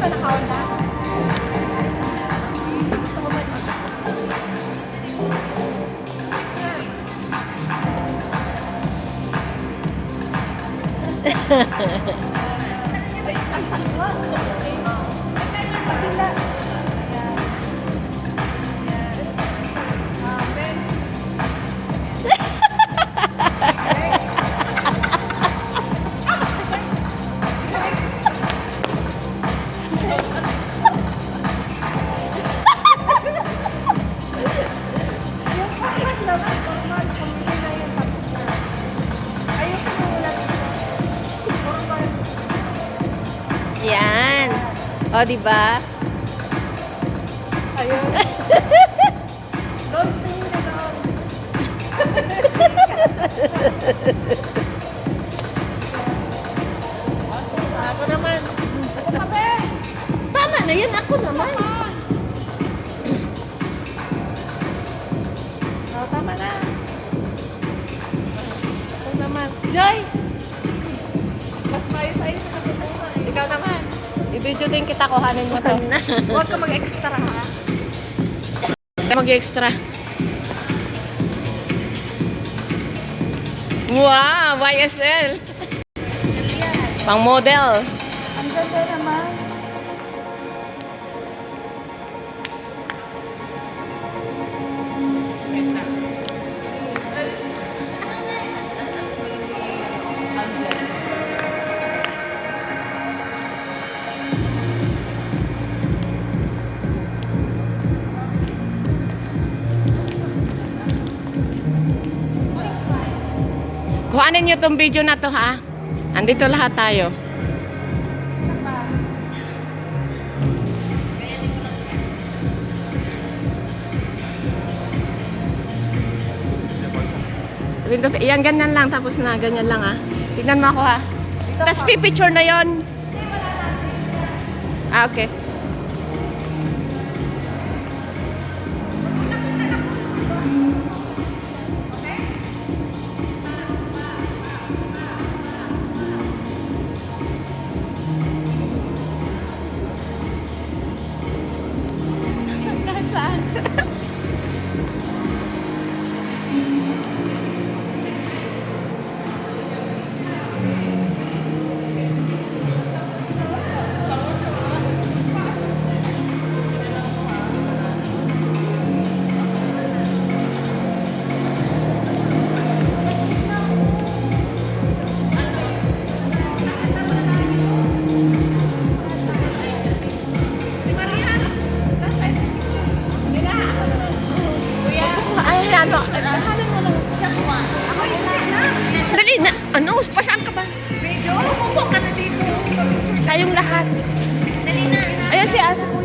ba naka-onda? Gusto ko ba ito? Ay, ang sakwa. Pagila. Yan. O, diba? Ayun. Don't bring me down. Ako naman. Ako kape. Tama na yan. Ako naman. Oh, tama na. Ako naman. Joy! Mas mayo sa'yo sa kapatunan. Ikaw naman. I-video din kita, kuhanin mo to. Huwag ka mag-extra ha. Mag-extra. Wow! YSL. Pang model. Ang ganda naman. Kuhanin nyo tong video na to, ha? Andito lahat tayo. Yan, ganyan lang. Tapos na, ganyan lang, ha? Tignan mo ako, ha? Tapos pipicture na yon. Ah, okay. Saan? Dali na. Ano? Pasaan ka ba? Medyo? Kung ka na dito. Tayong lahat. Dali na. Ayan si Ate Kuya.